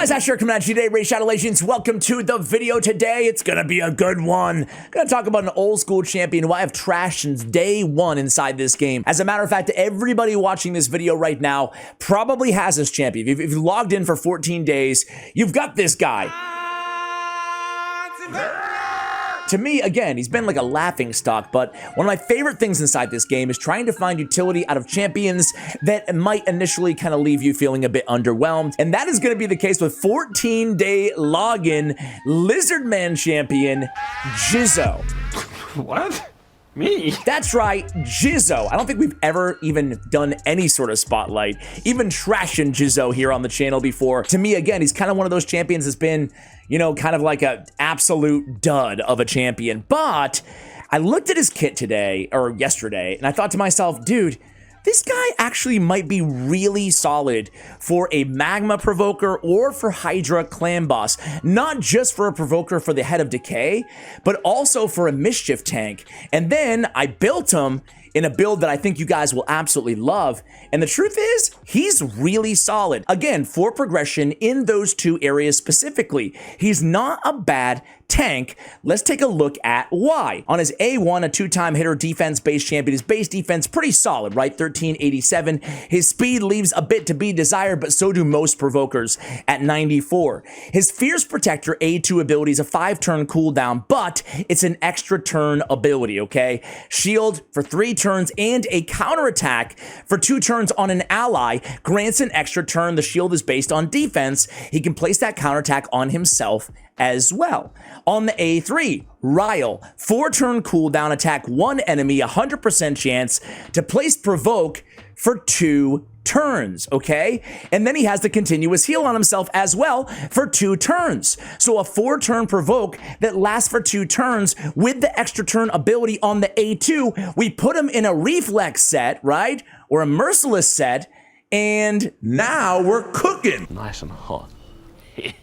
Guys, Asher coming at you today, Ray Shadowlations. Welcome to the video today. It's gonna be a good one. Gonna talk about an old school champion who I have trashed since day one inside this game. As a matter of fact, everybody watching this video right now probably has this champion. If you logged in for 14 days, you've got this guy. To me, again, he's been like a laughing stock, but one of my favorite things inside this game is trying to find utility out of champions that might initially kind of leave you feeling a bit underwhelmed, and that is going to be the case with 14-day login Lizardman champion, Jizoh. What? Me? That's right, Jizoh. I don't think we've ever even done any sort of spotlight, even trashing Jizoh here on the channel before. To me, again, he's kind of one of those champions that's been, you know, kind of like an absolute dud of a champion. But I looked at his kit today, or yesterday, and I thought to myself, dude, this guy actually might be really solid for a Magma Provoker or for Hydra Clan Boss. Not just for a Provoker for the Head of Decay, but also for a Mischief Tank. And then I built him in a build that I think you guys will absolutely love. And the truth is, he's really solid. Again, for progression in those two areas specifically. He's not a bad tank. Let's take a look at why. On his A1, a two-time hitter defense-based champion, his base defense pretty solid, right? 1387. His speed leaves a bit to be desired, but so do most provokers at 94. His Fierce Protector A2 ability is a 5-turn cooldown, but it's an extra turn ability, okay? Shield for 3 turns and a counterattack for 2 turns on an ally grants an extra turn. The shield is based on defense. He can place that counterattack on himself as well. On the A3, Ryle, 4-turn cooldown, attack 1 enemy, 100% chance to place provoke for 2 turns, okay? And then he has the continuous heal on himself as well for 2 turns. So a 4-turn provoke that lasts for 2 turns with the extra turn ability on the A2. We put him in a reflex set, right? Or a merciless set, and now we're cooking. Nice and hot.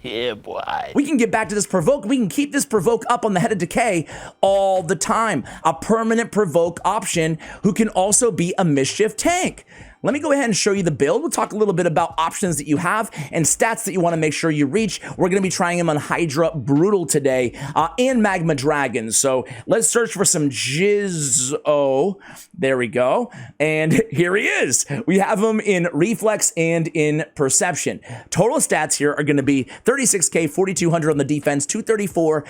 Yeah, boy. We can get back to this provoke. We can keep this provoke up on the Head of Decay all the time. A permanent provoke option who can also be a mischief tank. Let me go ahead and show you the build. We'll talk a little bit about options that you have and stats that you want to make sure you reach. We're going to be trying him on Hydra Brutal today and Magma Dragon. So let's search for some Jizoh. There we go. And here he is. We have him in Reflex and in Perception. Total stats here are going to be 36k, 4200 on the defense, 234,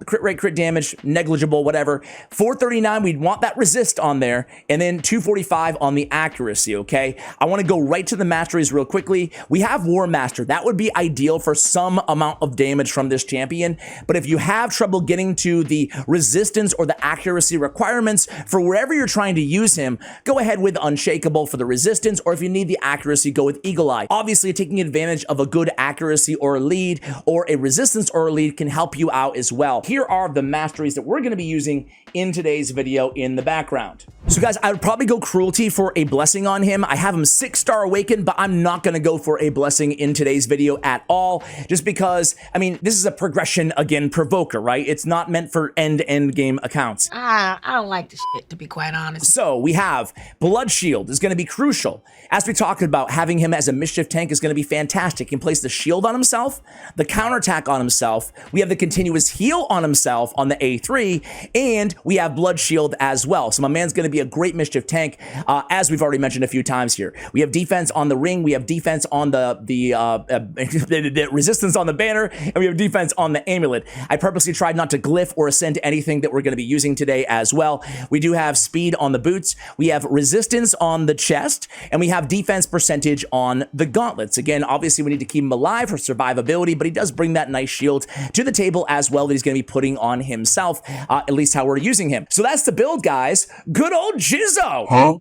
crit rate, crit damage, negligible, whatever. 439, we'd want that resist on there, and then 245 on the accuracy. Okay, I want to go right to the masteries real quickly. We have War Master. That would be ideal for some amount of damage from this champion. But if you have trouble getting to the resistance or the accuracy requirements for wherever you're trying to use him, go ahead with Unshakable for the resistance, or if you need the accuracy, go with Eagle Eye. Obviously, taking advantage of a good accuracy or a lead or a resistance or a lead can help you out as well. Here are the masteries that we're going to be using in today's video in the background. So guys, I would probably go Cruelty for a blessing on him. I have him 6-star Awakened, but I'm not going to go for a blessing in today's video at all, just because, I mean, this is a progression, again, provoker, right? It's not meant for end-to-end game accounts. I don't like this shit, to be quite honest. So we have Blood Shield is going to be crucial. As we talked about, having him as a mischief tank is going to be fantastic. He can place the shield on himself, the counterattack on himself. We have the continuous heal on himself on the A3, and we have Blood Shield as well. So my man's going to be a great mischief tank, as we've already mentioned a few times here. We have defense on the ring, we have defense on the resistance on the banner, and we have defense on the amulet. I purposely tried not to glyph or ascend anything that we're going to be using today as well. We do have speed on the boots, we have resistance on the chest, and we have defense percentage on the gauntlets. Again, obviously we need to keep him alive for survivability, but he does bring that nice shield to the table as well that he's going to be putting on himself, at least how we're using him. So that's the build, guys. Good old Jizoh. Huh?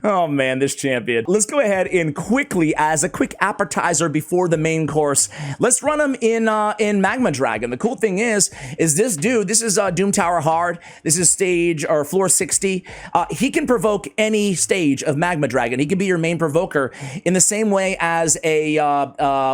Oh man, this champion. Let's go ahead and quickly, as a quick appetizer before the main course, let's run him in Magma Dragon. The cool thing is this dude, this is Doom Tower Hard. This is stage or floor 60. He can provoke any stage of Magma Dragon. He can be your main provoker in the same way as a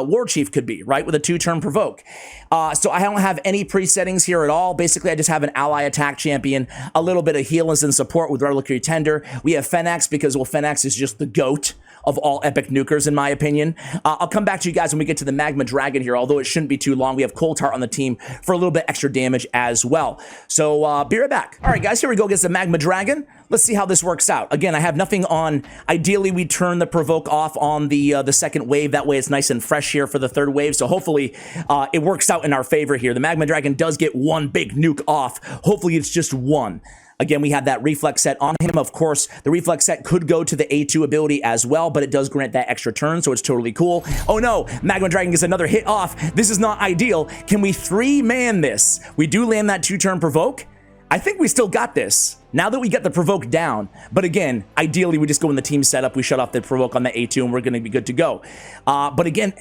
War Chief could be, right? With a 2-turn provoke. So I don't have any presettings here at all. Basically, I just have an ally attack champion, a little bit of healers and support with Reliquary Tender. We have Fennex because, well, Fennex is just the GOAT of all epic nukers, in my opinion. I'll come back to you guys when we get to the Magma Dragon here, although it shouldn't be too long. We have Coulthard on the team for a little bit extra damage as well. So be right back. All right, guys, here we go against the Magma Dragon. Let's see how this works out. Again, I have nothing on. Ideally, we turn the provoke off on the second wave. That way it's nice and fresh here for the third wave. So hopefully it works out in our favor here. The Magma Dragon does get one big nuke off. Hopefully it's just one. Again, we have that reflex set on him. Of course, the reflex set could go to the A2 ability as well, but it does grant that extra turn, so it's totally cool. Oh no, Magma Dragon gets another hit off. This is not ideal. Can we 3-man this? We do land that 2-turn provoke. I think we still got this. Now that we get the provoke down, but again, ideally we just go in the team setup, we shut off the provoke on the A2 and we're gonna be good to go. But again,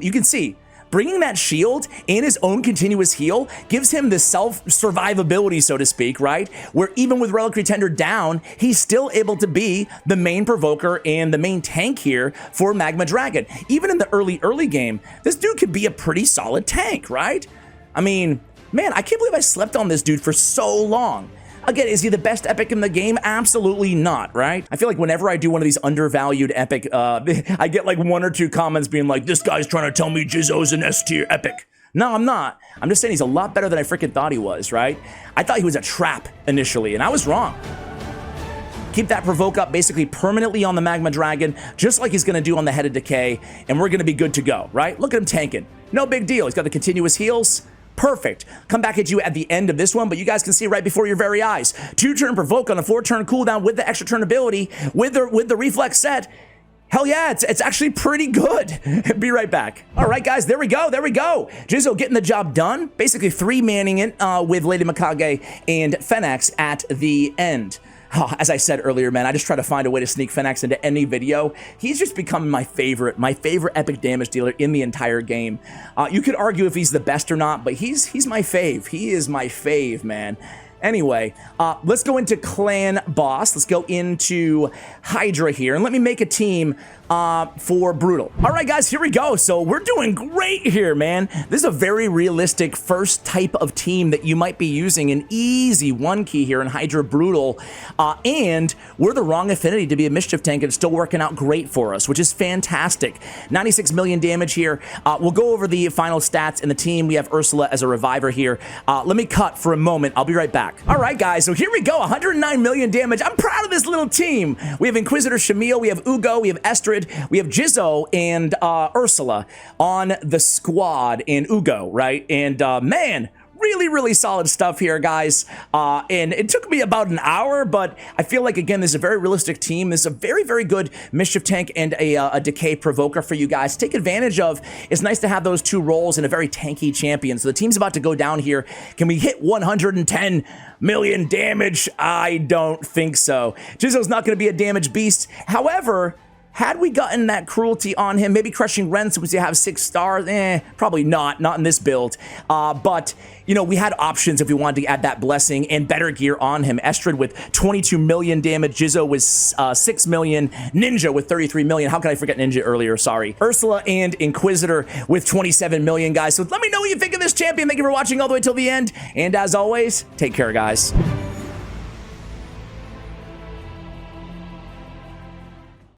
you can see, bringing that shield and his own continuous heal gives him the self-survivability, so to speak, right? Where even with Reliquary Tender down, he's still able to be the main provoker and the main tank here for Magma Dragon. Even in the early game, this dude could be a pretty solid tank, right? I mean, man, I can't believe I slept on this dude for so long. Again, is he the best epic in the game? Absolutely not, right? I feel like whenever I do one of these undervalued epic, I get like 1 or 2 comments being like, this guy's trying to tell me Jizoh's an S-tier epic. No, I'm not. I'm just saying he's a lot better than I freaking thought he was, right? I thought he was a trap initially, and I was wrong. Keep that provoke up basically permanently on the Magma Dragon, just like he's gonna do on the Head of Decay, and we're gonna be good to go, right? Look at him tanking. No big deal. He's got the continuous heals. Perfect. Come back at you at the end of this one, but you guys can see right before your very eyes. 2-turn provoke on a 4-turn cooldown with the extra turn ability, with the reflex set. Hell yeah, it's actually pretty good. Be right back. All right, guys, there we go. Jizoh getting the job done. Basically 3-manning it with Lady Mikage and Phoenix at the end. Oh, as I said earlier, man, I just try to find a way to sneak Phoenix into any video. He's just become my favorite epic damage dealer in the entire game. You could argue if he's the best or not, but he's my fave. He is my fave, man. Anyway, let's go into Clan Boss. Let's go into Hydra here, and let me make a team for Brutal. All right, guys, here we go. So we're doing great here, man. This is a very realistic first type of team that you might be using an easy 1-key here in Hydra Brutal, and we're the wrong affinity to be a mischief tank, and it's still working out great for us, which is fantastic. 96 million damage here. We'll go over the final stats in the team. We have Ursula as a reviver here. Let me cut for a moment. I'll be right back. All right, guys, so here we go. 109 million damage. I'm proud of this little team. We have Inquisitor Shamil, we have Ugo, we have Estrid, we have Jizoh and Ursula on the squad, and Ugo, right? And man, really solid stuff here, guys. And it took me about an hour, but I feel like, again, this is a very realistic team. This is a very good mischief tank and a decay provoker for you guys to take advantage of. It's nice to have those 2 roles in a very tanky champion. So the team's about to go down here. Can we hit 110 million damage? I don't think so. Jizoh's not going to be a damage beast. However, had we gotten that cruelty on him, maybe crushing Ren since we have 6 stars, probably not in this build. But, you know, we had options if we wanted to add that blessing and better gear on him. Estrid with 22 million damage, Jizoh with 6 million, Ninja with 33 million. How could I forget Ninja earlier? Sorry. Ursula and Inquisitor with 27 million, guys. So let me know what you think of this champion. Thank you for watching all the way till the end. And as always, take care, guys.